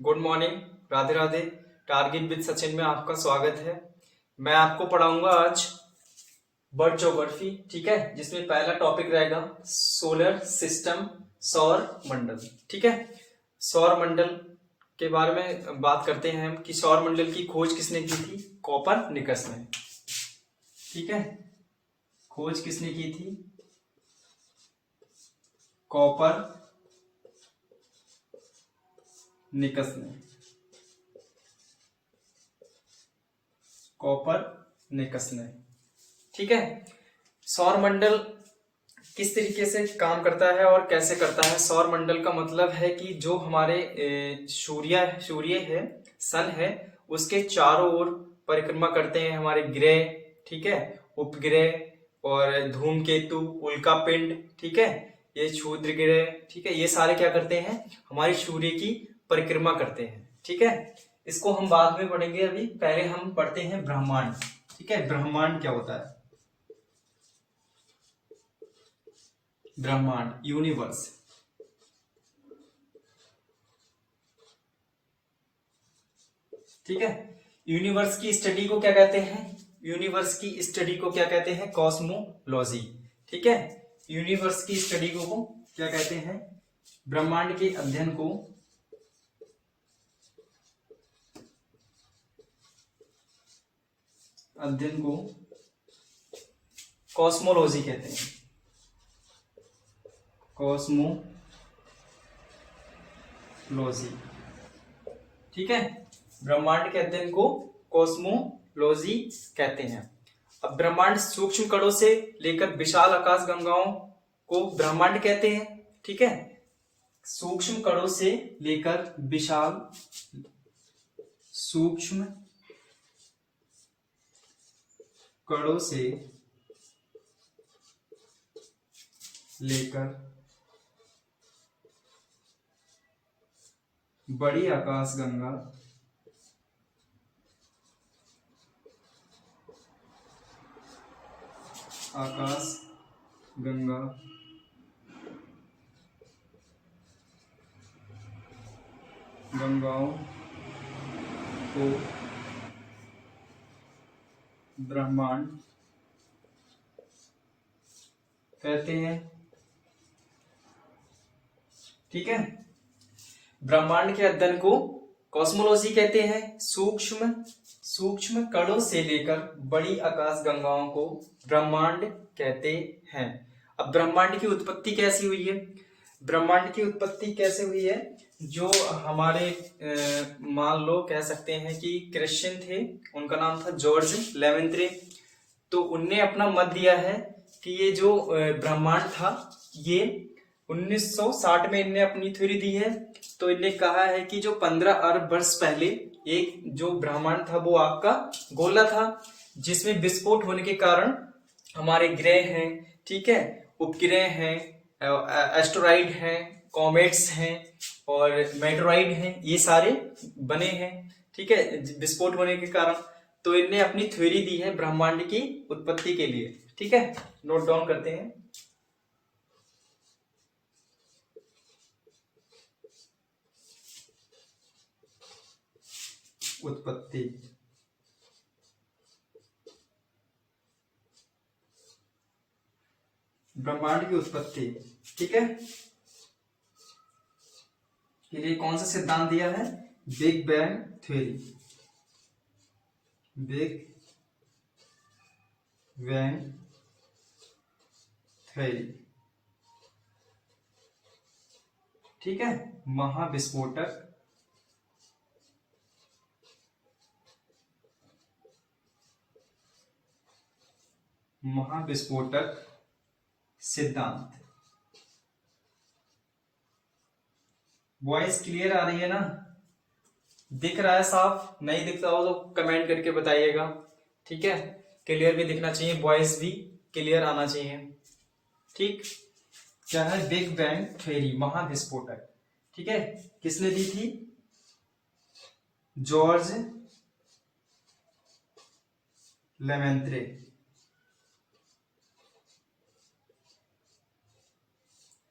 Good morning. Radhe Radhe. Target with Sachin में आपका स्वागत है। मैं आपको पढ़ाऊंगा आज बर्ड ज्योग्राफी, ठीक है, जिसमें पहला टॉपिक रहेगा सोलर सिस्टम, सौर मंडल। ठीक है, सौर मंडल के बारे में बात करते हैं हम कि सौर मंडल की खोज किसने की थी? कोपरनिकस ने। ठीक है, खोज किसने की थी? कोपरनिकस ने। कोपरनिकस ने। ठीक है, सौर मंडल किस तरीके से काम करता है और कैसे करता है? सौर मंडल का मतलब है कि जो हमारे सूर्य है, सन है, उसके चारों ओर परिक्रमा करते हैं हमारे ग्रह, ठीक है, उपग्रह और धूमकेतु, उल्का पिंड, ठीक है, ये क्षुद्र ग्रह, ठीक है, ये सारे क्या करते हैं? हमारे सूर्य की परिक्रमा करते हैं। ठीक है, इसको हम बाद में पढ़ेंगे, अभी पहले हम पढ़ते हैं ब्रह्मांड। ठीक है, ब्रह्मांड क्या होता है? ब्रह्मांड, यूनिवर्स। ठीक है, यूनिवर्स की स्टडी को क्या कहते हैं? यूनिवर्स की स्टडी को क्या कहते हैं? कॉस्मोलॉजी। ठीक है, यूनिवर्स की स्टडी को क्या कहते हैं? ब्रह्मांड के अध्ययन को कॉस्मोलॉजी कहते हैं। कॉस्मोलॉजी। ठीक है, ब्रह्मांड के अध्ययन को कॉस्मोलॉजी कहते हैं। अब ब्रह्मांड सूक्ष्म कणों से लेकर विशाल आकाश गंगाओं को ब्रह्मांड कहते हैं। ठीक है, सूक्ष्म कणों से लेकर विशाल, सूक्ष्म कणों से लेकर बड़ी आकाशगंगा गंगाओं को ब्रह्मांड कहते हैं। ठीक है, ब्रह्मांड के अध्ययन को कॉस्मोलॉजी कहते हैं। सूक्ष्म कणों से लेकर बड़ी आकाश गंगाओं को ब्रह्मांड कहते हैं। अब ब्रह्मांड की उत्पत्ति कैसी हुई है? ब्रह्मांड की उत्पत्ति कैसे हुई है? जो हमारे मान लो कह सकते हैं कि क्रिश्चियन थे, उनका नाम था जॉर्ज लेवेंत्रे, तो उनने अपना मत दिया है कि ये जो ब्रह्मांड था, ये 1960 में इनने अपनी थ्योरी दी है। तो इनने कहा है कि जो 15 अरब वर्ष पहले एक जो ब्रह्मांड था वो आग का गोला था, जिसमें विस्फोट होने के कारण हमारे ग्रह हैं, ठीक है, उपग्रह हैं, एस्टेरॉइड हैं, कॉमेट्स हैं और मेटेरॉइड हैं, ये सारे बने हैं। ठीक है, विस्फोट होने के कारण। तो इनने अपनी थ्योरी दी है ब्रह्मांड की उत्पत्ति के लिए। ठीक है, नोट डाउन करते हैं। उत्पत्ति, ब्रह्मांड की उत्पत्ति, ठीक है, के लिए कौन सा सिद्धांत दिया है? Big bang theory. Big bang theory, ठीक है, महाविस्फोटक सिद्धांत। वॉइस क्लियर आ रही है ना? दिख रहा है साफ? नहीं दिखता हो तो कमेंट करके बताइएगा। ठीक है, क्लियर भी दिखना चाहिए, वॉइस भी क्लियर आना चाहिए। ठीक, क्या है? बिग बैंग थ्योरी, महाविस्फोटक। ठीक है, किसने दी थी? जॉर्ज लेमेंत्रे।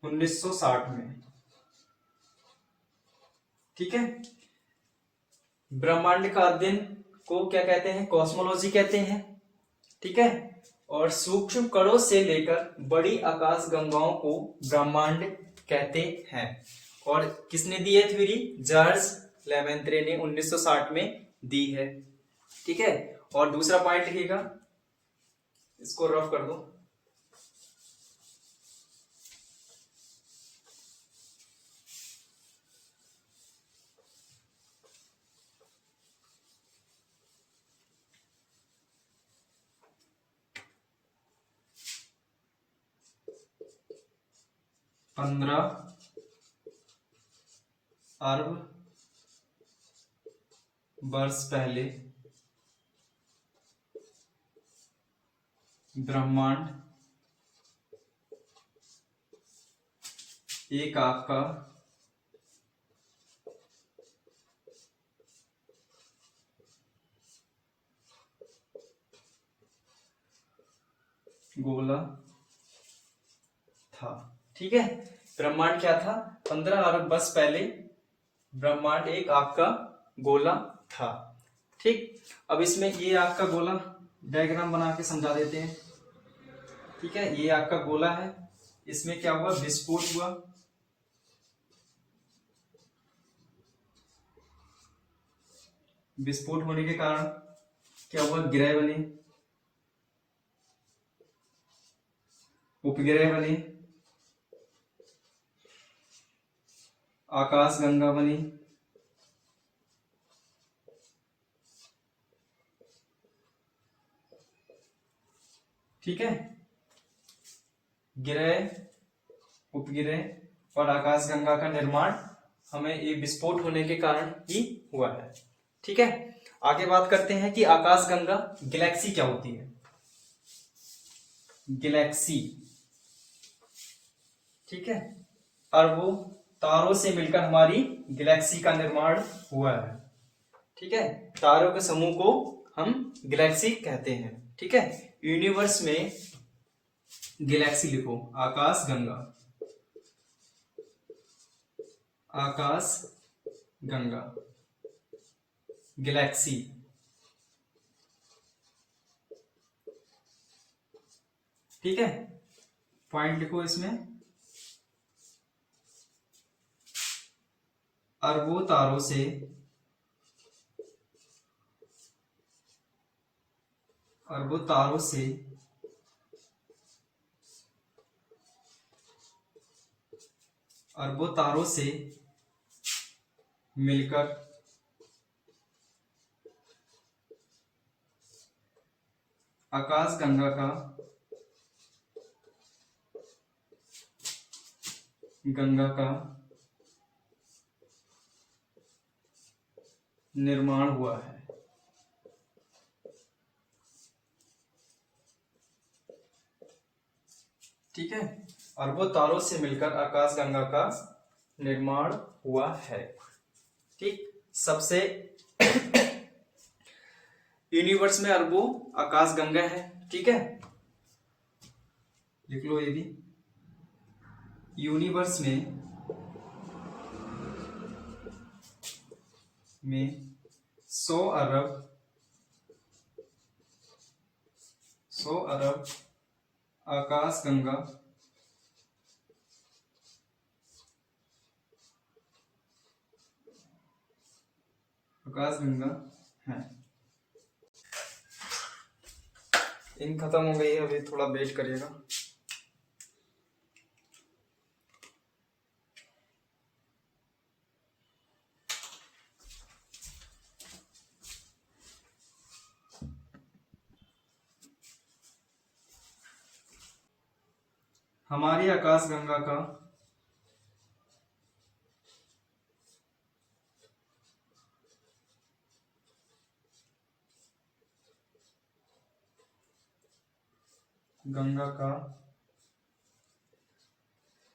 1960 में। ठीक है, ब्रह्मांड का अध्ययन को क्या कहते हैं? कॉस्मोलॉजी कहते हैं। ठीक है। और सूक्ष्म कणों से लेकर बड़ी आकाश गंगाओं को ब्रह्मांड कहते हैं। और किसने दी है थ्योरी? जॉर्ज लेमेंत्रे ने 1960 में दी है। ठीक है। और दूसरा पॉइंट लिखिएगा, इसको रफ कर दो। पंद्रह अरब वर्ष पहले ब्रह्मांड एक आपका गोला था। ठीक है। ब्रह्मांड क्या था? 15 अरब वर्ष पहले ब्रह्मांड एक आग का गोला था। ठीक। अब इसमें ये आग का गोला डायग्राम बना के समझा देते हैं। ठीक है। ये आग का गोला है, इसमें क्या हुआ? विस्फोट हुआ। विस्फोट होने के कारण क्या हुआ? ग्रह बने, उपग्रह बने, आकाश गंगा बनी। ठीक है। ग्रह, उपग्रह और आकाश गंगा का निर्माण हमें ये विस्फोट होने के कारण ही हुआ है। ठीक है। आगे बात करते हैं कि आकाश गंगा गैलेक्सी क्या होती है। गैलेक्सी, ठीक है, अरबों तारों से मिलकर हमारी गैलेक्सी का निर्माण हुआ है। ठीक है। तारों के समूह को हम गैलेक्सी कहते हैं। ठीक है। यूनिवर्स में गैलेक्सी लिखो, आकाश गंगा, आकाश गंगा, गैलेक्सी। ठीक है। पॉइंट लिखो इसमें, अरबों तारों से अरबों तारों से अरबों तारों से मिलकर आकाश गंगा का निर्माण हुआ है। ठीक है। अरबों तारों से मिलकर आकाश गंगा का निर्माण हुआ है। ठीक। सबसे यूनिवर्स में अरबों आकाश गंगा है। ठीक है। लिख लो ये भी, यूनिवर्स में 100 अरब आकाश गंगा है। इन खत्म हो गई है, अभी थोड़ा वेट करिएगा। हमारी आकाश गंगा का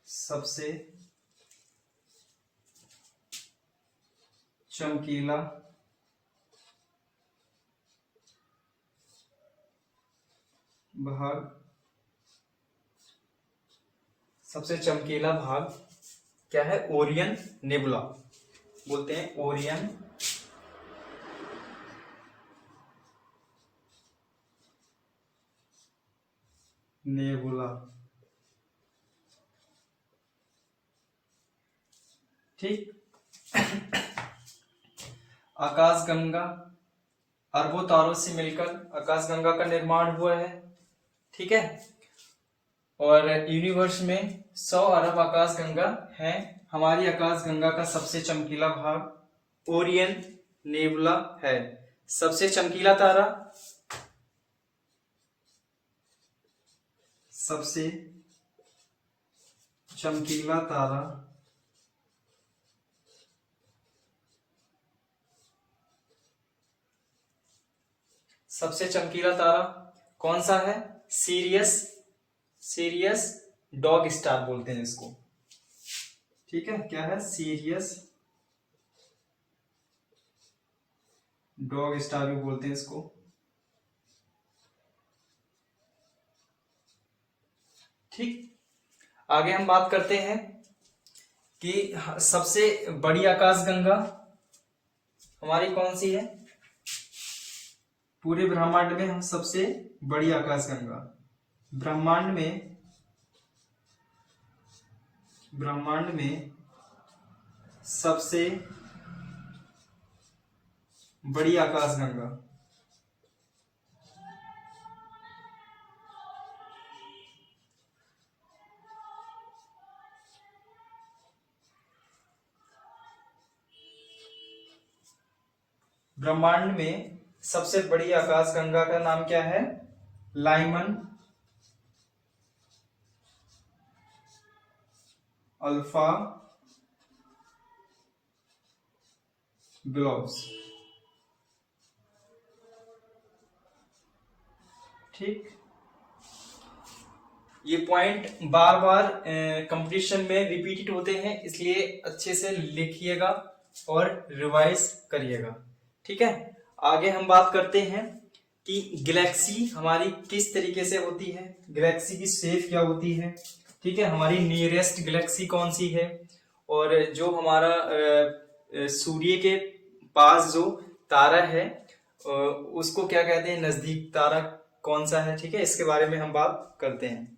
सबसे चमकीला भाग क्या है? ओरियन नेबुला बोलते हैं, ओरियन नेबुला। ठीक। आकाशगंगा, अरबों तारों से मिलकर आकाशगंगा का निर्माण हुआ है। ठीक है। और यूनिवर्स में 100 अरब आकाशगंगा हैं। हमारी आकाशगंगा का सबसे चमकीला भाग ओरियन नेबुला है। सबसे चमकीला तारा, सबसे चमकीला तारा सबसे चमकीला तारा कौन सा है? सीरियस, सीरियस डॉग स्टार बोलते हैं इसको। ठीक है, क्या है? सीरियस डॉग स्टार भी बोलते हैं इसको। ठीक। आगे हम बात करते हैं कि सबसे बड़ी आकाशगंगा हमारी कौन सी है? पूरे ब्रह्मांड में हम सबसे बड़ी आकाशगंगा, ब्रह्मांड में सबसे बड़ी आकाशगंगा ब्रह्मांड में सबसे बड़ी आकाशगंगा का नाम क्या है? Lyman alpha globes. ठीक। ये पॉइंट बार बार कंपटीशन में रिपीटेड होते हैं, इसलिए अच्छे से लिखिएगा और रिवाइज करिएगा। ठीक है। आगे हम बात करते हैं कि गैलेक्सी हमारी किस तरीके से होती है, गैलेक्सी की शेप क्या होती है। ठीक है, हमारी नियरेस्ट गैलेक्सी कौन सी है, और जो हमारा सूर्य के पास जो तारा है उसको क्या कहते हैं, नजदीक तारा कौन सा है। ठीक है, इसके बारे में हम बात करते हैं।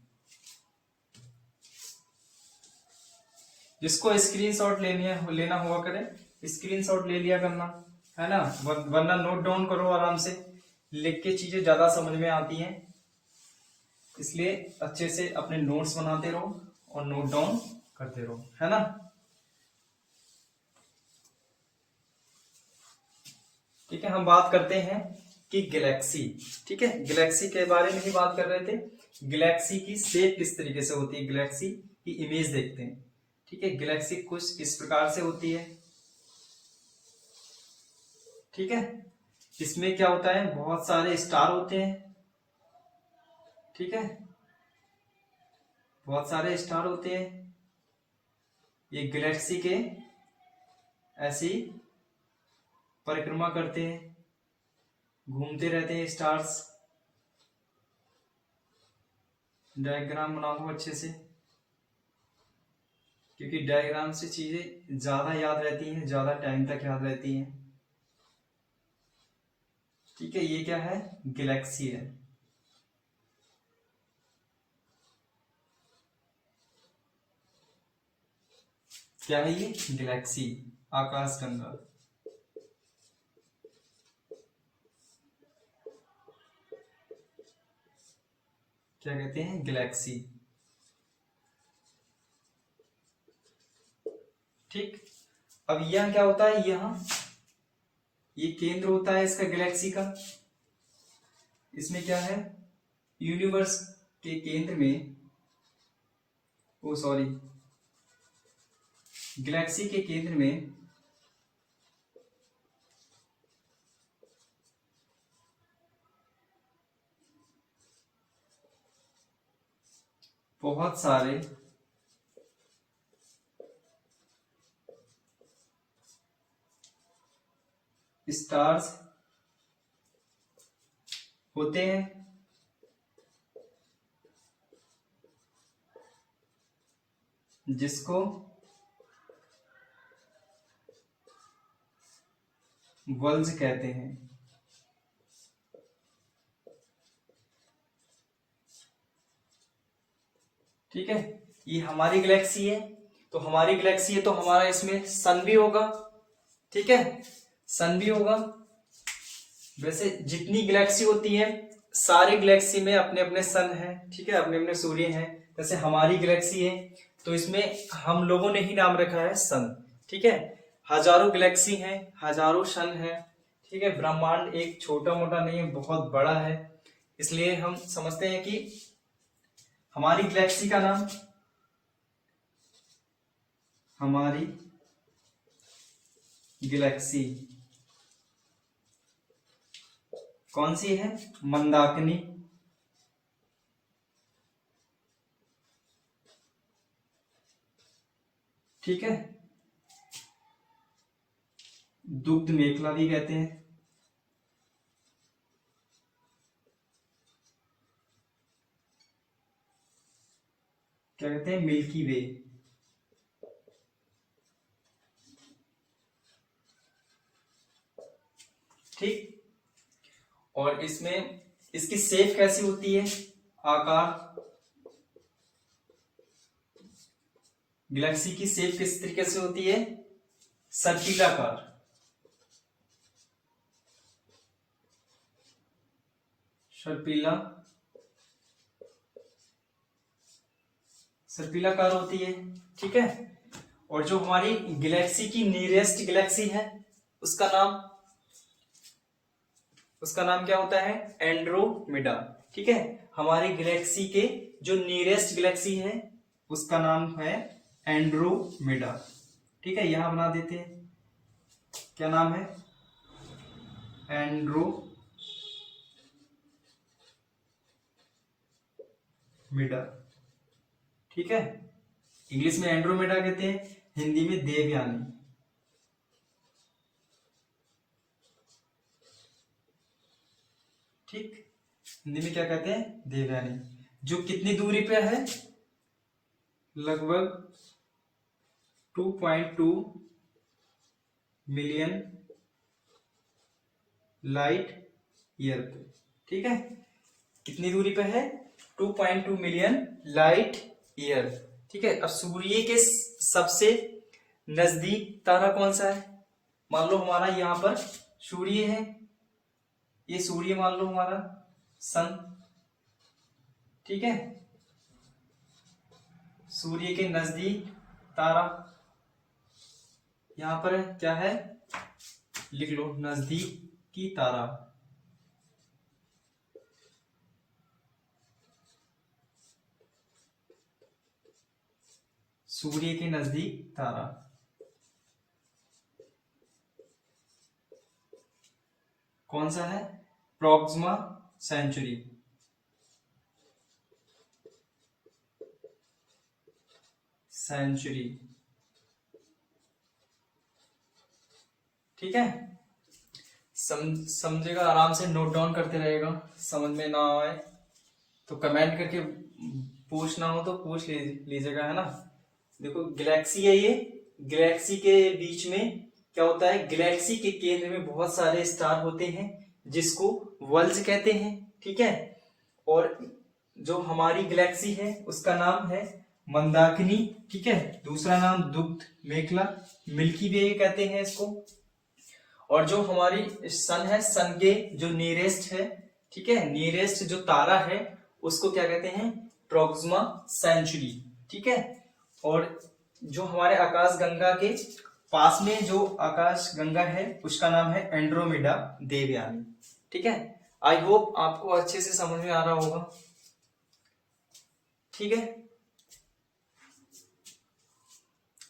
जिसको स्क्रीनशॉट लेना हुआ करे, स्क्रीनशॉट ले लिया करना, है ना, वरना नोट डाउन करो आराम से। लिख के चीजें ज्यादा समझ में आती हैं, इसलिए अच्छे से अपने नोट्स बनाते रहो और नोट डाउन करते रहो, है ना। ठीक है, हम बात करते हैं कि गैलेक्सी, ठीक है, गैलेक्सी के बारे में ही बात कर रहे थे। गैलेक्सी की शेप किस तरीके से होती है, गैलेक्सी की इमेज देखते हैं। ठीक है, गैलेक्सी कुछ इस प्रकार से होती है। ठीक है, इसमें क्या होता है, बहुत सारे स्टार होते हैं। ठीक है, बहुत सारे स्टार होते हैं। ये गैलेक्सी के ऐसी परिक्रमा करते हैं, घूमते रहते हैं स्टार्स। डायग्राम बना दो अच्छे से, क्योंकि डायग्राम से चीजें ज्यादा याद रहती हैं, ज्यादा टाइम तक याद रहती हैं। ठीक है, ये क्या है, गैलेक्सी है। क्या है ये, गैलेक्सी, आकाशगंगा। क्या कहते हैं, गैलेक्सी। ठीक। अब यह क्या होता है, यहां ये केंद्र होता है इसका, गैलेक्सी का। इसमें क्या है, यूनिवर्स के केंद्र में, ओ सॉरी, गैलेक्सी के केंद्र में बहुत सारे स्टार्स होते हैं, जिसको वर्ल्ड्स कहते हैं। ठीक है, ये हमारी गैलेक्सी है, तो हमारी गैलेक्सी है तो हमारा इसमें सन भी होगा। ठीक है, सन भी होगा। वैसे जितनी गैलेक्सी होती है सारी गैलेक्सी में अपने अपने सन हैं, ठीक है, अपने अपने सूर्य हैं। जैसे हमारी गैलेक्सी है तो इसमें हम लोगों ने ही नाम रखा है सन। ठीक है, हजारों गैलेक्सी हैं, हजारों सन हैं। ठीक है, ब्रह्मांड एक छोटा मोटा नहीं है, बहुत बड़ा है। इसलिए हम समझते हैं कि हमारी गैलेक्सी का नाम, हमारी गैलेक्सी कौन सी है? मंदाकिनी। ठीक है, दुग्ध मेखला भी कहते हैं। क्या कहते हैं? मिल्की वे। ठीक, और इसमें इसकी शेप कैसी होती है? आकार, गैलेक्सी की शेप किस तरीके से होती है? सर्पिलाकार। सर्पिला सर्पिलाकार होती है। ठीक है, और जो हमारी गैलेक्सी की नियरेस्ट गैलेक्सी है उसका नाम, उसका नाम क्या होता है? एंड्रोमेडा। ठीक है, हमारी गैलेक्सी के जो नियरेस्ट गैलेक्सी है उसका नाम है एंड्रोमेडा। ठीक है, यहां बना देते हैं, क्या नाम है? एंड्रोमेडा। ठीक है, इंग्लिश में एंड्रोमेडा कहते हैं, हिंदी में देवयानी। ठीक, हिंदी में क्या कहते हैं? देवयानी। जो कितनी दूरी पे है? लगभग 2.2 मिलियन लाइट ईयर पे। ठीक है, कितनी दूरी पे है? 2.2 मिलियन लाइट ईयर। ठीक है, अब सूर्य के सबसे नजदीक तारा कौन सा है? मान लो हमारा यहाँ पर सूर्य है, ये सूर्य मान लो हमारा सन। ठीक है, सूर्य के नजदीक तारा यहां पर क्या है? लिख लो, नजदीक की तारा। सूर्य के नजदीक तारा कौन सा है? Proxima Centauri. सेंचुरी। ठीक है, समझेगा, आराम से नोट डाउन करते रहेगा। समझ में ना आए तो कमेंट करके पूछना हो तो पूछ लीजिएगा, है ना। देखो गैलेक्सी है ये, गैलेक्सी के बीच में क्या होता है? गैलेक्सी के केंद्र में बहुत सारे स्टार होते हैं जिसको वर्ल्स कहते हैं। ठीक है, और जो हमारी गैलेक्सी है उसका नाम है मंदाकिनी। ठीक है, दूसरा नाम दुग्ध मेखला, मिल्की वे कहते हैं इसको। और जो हमारी सन है, सन के जो नियरेस्ट है, ठीक है, नियरेस्ट जो तारा है उसको क्या कहते हैं? Proxima Centauri. ठीक है, और जो हमारे आकाश गंगा के पास में जो आकाश गंगा है उसका नाम है एंड्रोमेडा देवयानी। ठीक है, आई होप आपको अच्छे से समझ में आ रहा होगा। ठीक है,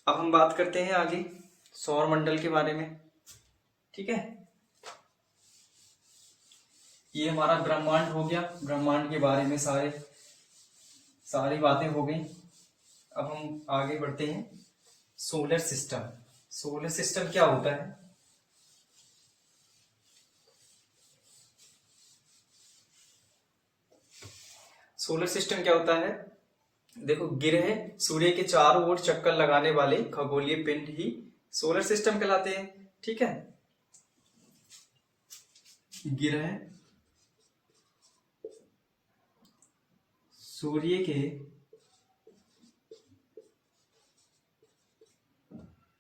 अब हम बात करते हैं आगे सौर मंडल के बारे में। ठीक है, ये हमारा ब्रह्मांड हो गया, ब्रह्मांड के बारे में सारी बातें हो गई। अब हम आगे बढ़ते हैं सोलर सिस्टम। सोलर सिस्टम क्या होता है? सोलर सिस्टम क्या होता है? देखो, ग्रह सूर्य के चारों ओर चक्कर लगाने वाले खगोलीय पिंड ही सोलर सिस्टम कहलाते हैं। ठीक है, ग्रह सूर्य के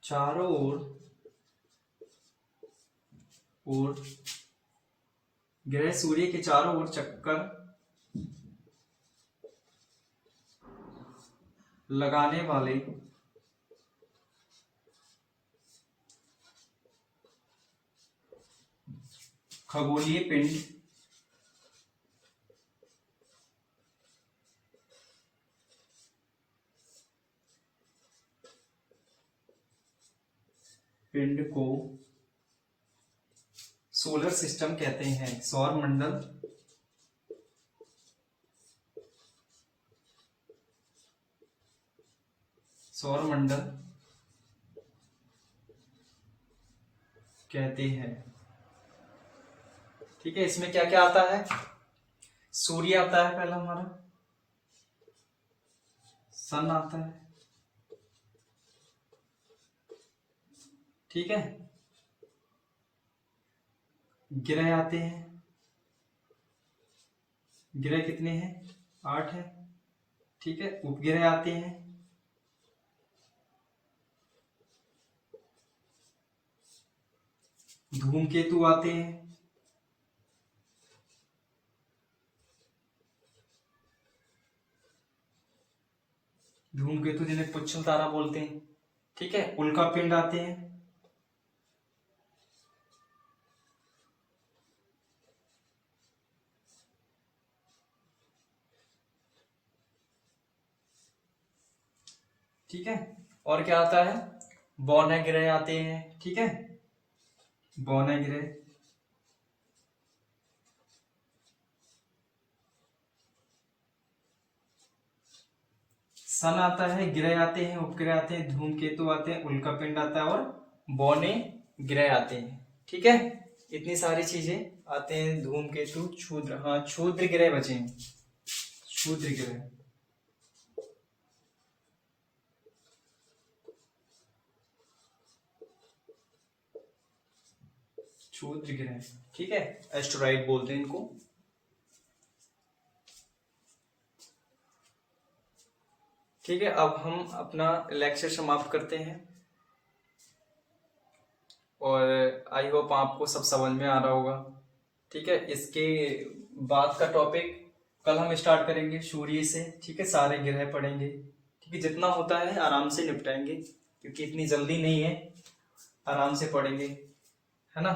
चारों ओर ग्रह सूर्य के चारों ओर चक्कर लगाने वाले खगोलीय पिंड को सोलर सिस्टम कहते हैं। सौर मंडल कहते हैं। ठीक है, इसमें क्या क्या आता है? सूर्य आता है पहला हमारा, सन आता है, ठीक है, ग्रह आते हैं, ग्रह कितने हैं? 8 है, ठीक है, उपग्रह आते हैं, धूमकेतु आते हैं, धूमकेतु जिन्हें पुच्छल तारा बोलते हैं, ठीक है, उल्कापिंड आते हैं, ठीक है, और क्या आता है? बौने ग्रह आते हैं, ठीक है, बौने ग्रह, सन आता है, ग्रह आते हैं, उपग्रह आते हैं, धूमकेतु आते हैं, उल्कापिंड आता है और बौने ग्रह आते हैं। ठीक है, इतनी सारी चीजें आते हैं। धूमकेतु, क्षुद्र, हाँ क्षुद्र ग्रह बचे हैं, क्षुद्र ग्रह, क्षुद्र ग्रह, ठीक है, एस्टेरॉइड बोलते हैं इनको। ठीक है, अब हम अपना लेक्चर समाप्त करते हैं और आई होप आपको सब समझ में आ रहा होगा। ठीक है, इसके बाद का टॉपिक कल हम स्टार्ट करेंगे सूर्य से। ठीक है, सारे ग्रह पढ़ेंगे। ठीक है, जितना होता है आराम से निपटाएंगे क्योंकि इतनी जल्दी नहीं है, आराम से पढ़ेंगे, है ना,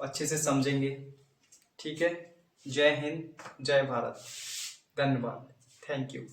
अच्छे से समझेंगे। ठीक है, जय हिंद, जय भारत, धन्यवाद, थैंक यू।